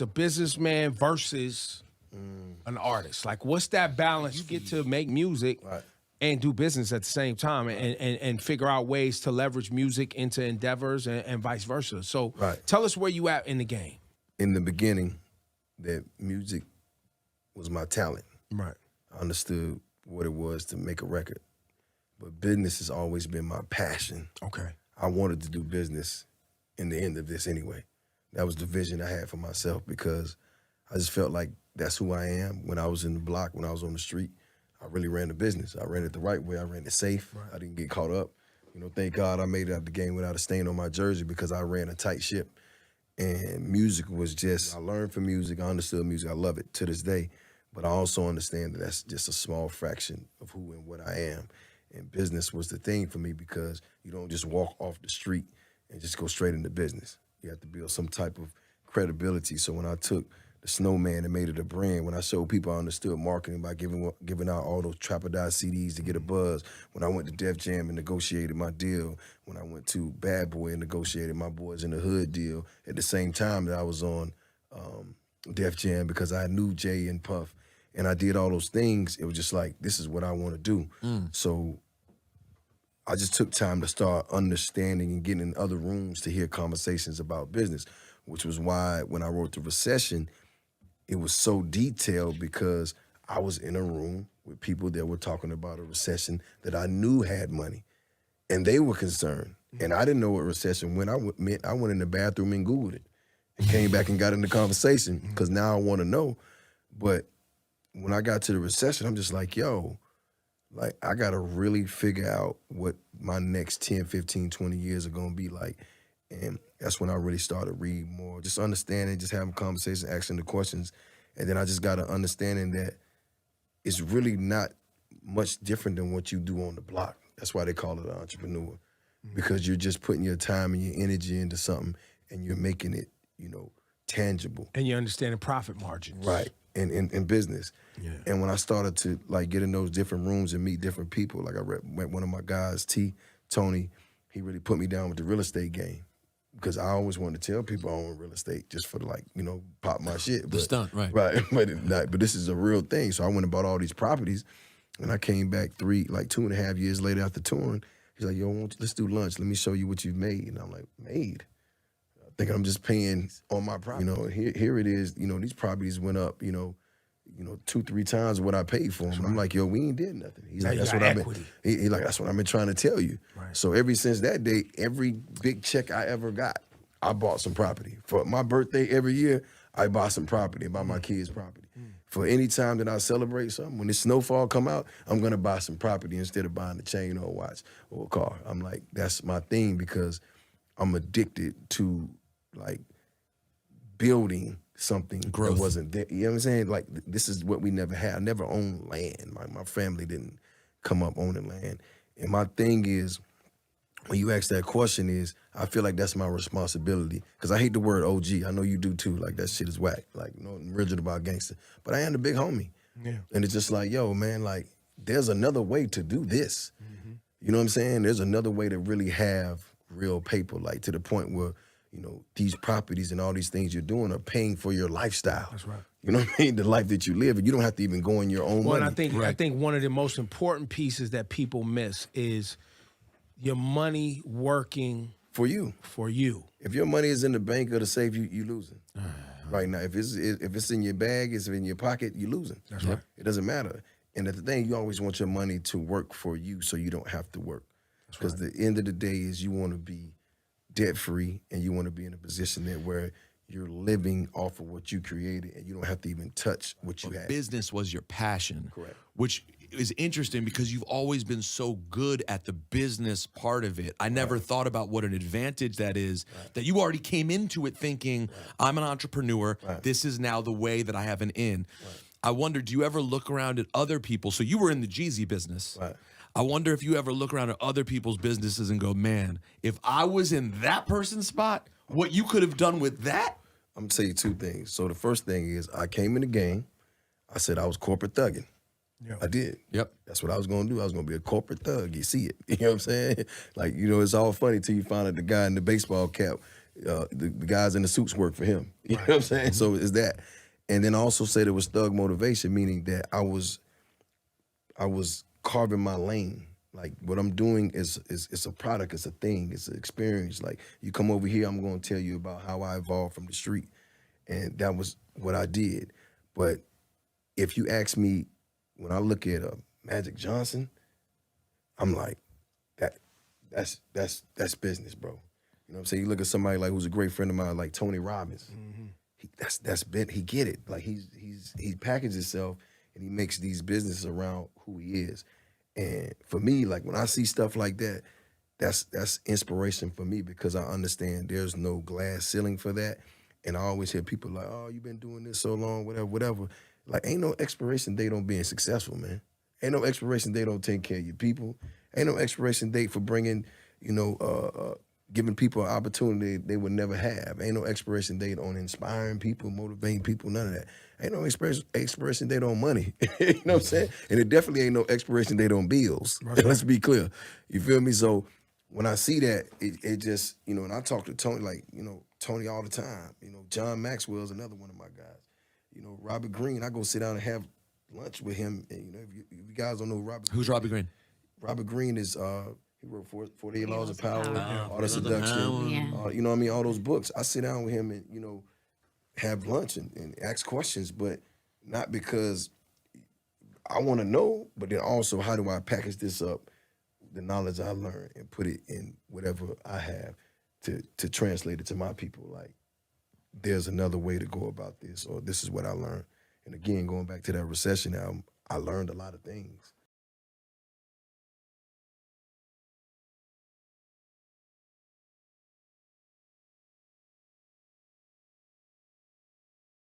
the businessman versus an artist? Like, what's that balance? You get to make music and do business at the same time, and figure out ways to leverage music into endeavors and vice versa. So, tell us where you at in the game. In the beginning, that music was my talent. Right. I understood what it was to make a record, but business has always been my passion. Okay. I wanted to do business in the end of this anyway. That was the vision I had for myself, because I just felt like that's who I am. When I was in the block, when I was on the street, I really ran the business. I ran it the right way. I ran it safe. I didn't get caught up. You know, thank God I made it out the game without a stain on my jersey, because I ran a tight ship. And music was just, I learned from music. I understood music. I love it to this day. But I also understand that that's just a small fraction of who and what I am. And business was the thing for me, because you don't just walk off the street and just go straight into business. You have to build some type of credibility. So when I took the Snowman and made it a brand, when I showed people I understood marketing by giving out all those Trap or Die CDs to get a buzz, when I went to Def Jam and negotiated my deal, when I went to Bad Boy and negotiated my Boys in the Hood deal, at the same time that I was on Def Jam, because I knew Jay and Puff, and I did all those things, it was just like, this is what I want to do. So I just took time to start understanding and getting in other rooms to hear conversations about business, which was why when I wrote The Recession, it was so detailed, because I was in a room with people that were talking about a recession that I knew had money, and they were concerned. And I didn't know what recession meant. I went in the bathroom and Googled it and came back and got in the conversation, because now I want to know. But when I got to the recession, I'm just like, yo, like, I got to really figure out what my next 10, 15, 20 years are going to be like. And that's when I really started reading more, just understanding, just having conversations, asking the questions. And then I just got an understanding that it's really not much different than what you do on the block. That's why they call it an entrepreneur, because you're just putting your time and your energy into something, and you're making it, you know, tangible. And you're understanding profit margins. Right. In business. Yeah. And when I started to like get in those different rooms and meet different people, like met one of my guys, Tony, he really put me down with the real estate game, because I always wanted to tell people I own real estate just for like, you know, pop my shit. The stunt, right. Right, but this is a real thing. So I went and bought all these properties, and I came back 2.5 years later after touring. He's like, yo, let's do lunch. Let me show you what you've made. And I'm like, made? Thinking I'm just paying on my property. You know, here it is, you know, these properties went up, you know, 2-3 times what I paid for them. And I'm like, yo, we ain't did nothing. He's like, that's what I've been. He like, that's what I've been trying to tell you. Right. So ever since that day, every big check I ever got, I bought some property. For my birthday every year, I buy some property, buy my kids property. For any time that I celebrate something, when the snowfall come out, I'm gonna buy some property instead of buying a chain or a watch or a car. I'm like, that's my thing, because I'm addicted to like building something that wasn't there. You know what I'm saying? Like, this is what we never had. I never owned land. My family didn't come up owning land. And my thing is, when you ask that question, is I feel like that's my responsibility, because I hate the word OG. I know you do too. Like, that shit is whack. Like, no rigid about gangster. But I am the big homie. Yeah. And it's just like, yo, man, like, there's another way to do this. You know what I'm saying? There's another way to really have real paper, like, to the point where, you know, these properties and all these things you're doing are paying for your lifestyle. That's right. You know what I mean? The life that you live, and you don't have to even go in your own money. And I think one of the most important pieces that people miss is your money working for you. For you. If your money is in the bank or the safe, you losing. Right now, if it's in your bag, it's in your pocket, you losing. That's right. It doesn't matter. And the thing, you always want your money to work for you, so you don't have to work. Because the end of the day is you want to be debt-free, and you want to be in a position that where you're living off of what you created, and you don't have to even touch what you had. Business was your passion. Correct. Which is interesting, because you've always been so good at the business part of it. I never thought about what an advantage that is, that you already came into it thinking, I'm an entrepreneur. This is now the way that I have an in. I wonder, do you ever look around at other people? So you were in the Jeezy business. I wonder if you ever look around at other people's businesses and go, man, if I was in that person's spot, what you could have done with that? I'm gonna tell you two things. So the first thing is, I came in the game, I said I was corporate thugging. Yep. I did. Yep. That's what I was gonna do. I was gonna be a corporate thug. You see it. You know what I'm saying? Like, you know, it's all funny till you find out the guy in the baseball cap The guys in the suits work for him. You know what I'm saying? So it's that. And then also said it was thug motivation, meaning that I was carving my lane. Like what I'm doing is a product, it's a thing, it's an experience. Like you come over here, I'm gonna tell you about how I evolved from the street. And that was what I did. But if you ask me, when I look at Magic Johnson, I'm like, that's business, bro. You know what I'm saying? You look at somebody like who's a great friend of mine, like Tony Robbins. He get it. Like he packaged himself and he makes these businesses around who he is. And for me, like when I see stuff like that, that's inspiration for me because I understand there's no glass ceiling for that. And I always hear people like, oh, you've been doing this so long, whatever. Like ain't no expiration date on being successful, man. Ain't no expiration date on taking care of your people. Ain't no expiration date for bringing, giving people an opportunity they would never have. Ain't no expiration date on inspiring people, motivating people, none of that. Ain't no expiration date on money. You know what I'm saying? And it definitely ain't no expiration date on bills. Right. Let's be clear. You feel me? So when I see that, it just, and I talk to Tony, Tony all the time. John Maxwell's another one of my guys. Robert Greene, I go sit down and have lunch with him. And, if you guys don't know Robert Who's Robert Greene? Robert Greene is, he wrote 48 Laws of Power, Art of Seduction, all those books. I sit down with him and, have lunch and ask questions, but not because I want to know, but then also how do I package this up, the knowledge I learned, and put it in whatever I have to translate it to my people. Like, there's another way to go about this, or this is what I learned. And again, going back to that Recession album, I learned a lot of things.